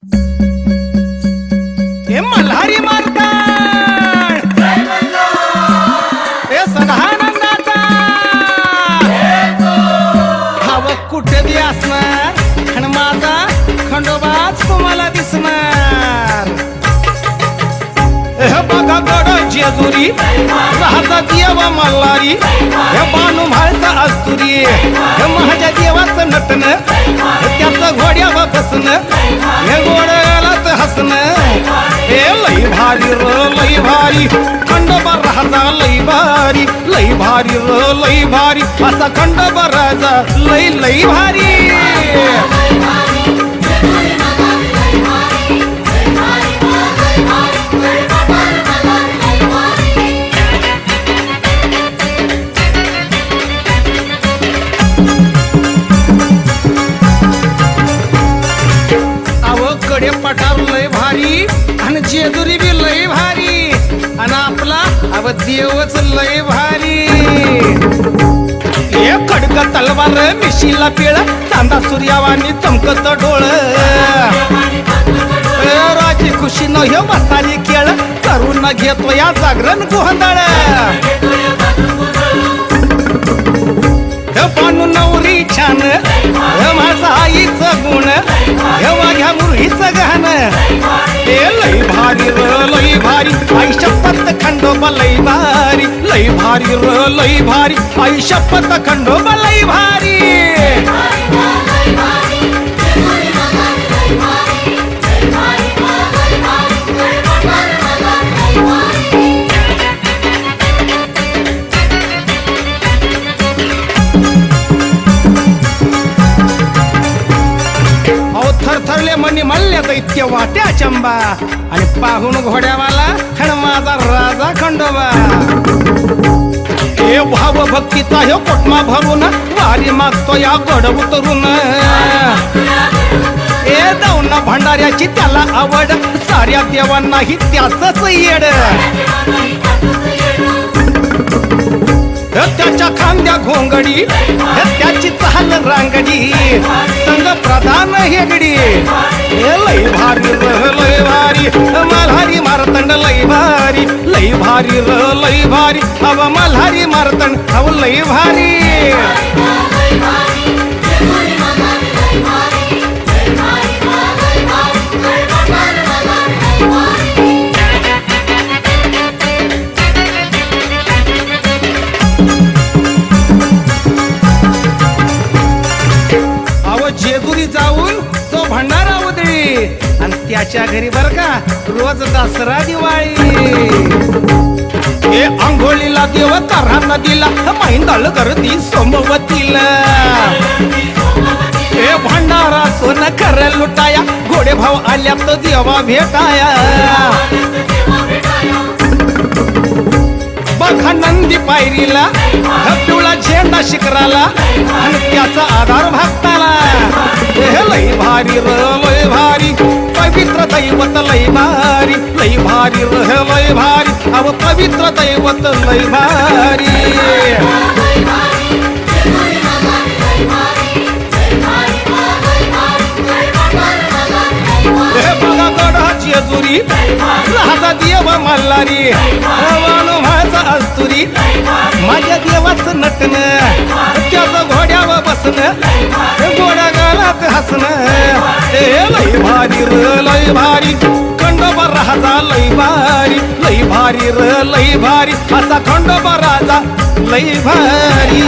हे मल्हारी मारताड हे सदानंदाचा भाव कुठे बी असणार आणि माझा खंडोबाच तुम्हाला दिसणार। हे बघा गड जेजुरी राहता देव मल्हारी हे बानू म्हाळचा अस्तुरी हे माझ्या देवाचं नटन त्याचं घोड्यावर बसन हे घोड्यालाच हसन हे लई भारी र लई भारी खंडोबा राजा लई भारी लई भारी र लई भारी असा खंडोबा राजा लई लई भारी। कडे पठार लय भारी आणि जेजुरी बी लय भारी आणि आपला अव देवच लय भारी। हे खडक तलवार मिशीला पिळ चांदा सूर्यावानी चमकत डोळ राजी खुशी न हे वसारी केळ करून घेतो या जागरण गोंधळ। हे पानू नवरी छान हे माझा आईचं गुण हे वाघ्या मुरळीचं गाणं हे लई भारी र लई भारी आई शपथ खंडोबा लई भारी लई भारी र लई भारी आई शपथ खंडोबा लई भारी। थरथरले मनी मल्ल्या दैत्य वाट्या चंबा आणि पाहून घोड्यावाला खण माझा राजा खंडोबा। हे भाव भक्तीचा हे कोटमा भरून वारी मागतो या गड उतरून हे दावना भंडाऱ्याची त्याला आवड साऱ्या देवांनाही त्याचंच येड त्याच्या खांद्या घोंगडी त्याची चाल रांगडी संग प्रधान हेगडी हे लई भारी र लई भारी मल्हारी मारतंड लई भारी लई भारी र लई भारी अव मल्हारी मारतंड अव लई भारी। जेजुरी जाऊन तो भंडारा उधळी आणि त्याच्या घरी बर का रोज दसरा दिवाळी। हे आंघोळीला देव तारा नदीला मैंदळ गर्दी सोमवतीला हे भंडारा सोन कर लुटाया घोडे भाव आल्या तो देवा भेटाया। बघा नंदी पायरीला पिवळा झेंडा शिखराला आणि त्याचा आधार भक्ताला हे लई भारी र लई भारी पवित्र दैवत लई भारी लई भारी र लई भारी अव पवित्र दैवत लई भारी। हे बघा गड जेजुरी राहता देव मल्हारी बानू म्हाळचा अस्तुरी माझ्या देवाचं नटन त्याचं घोड्यावर बसन घोड्या गालात हसन हे लई भारी र लई भारी खंडोबा राजा लई भारी लई भारी र लई भारी असा खंडोबा राजा लई भारी।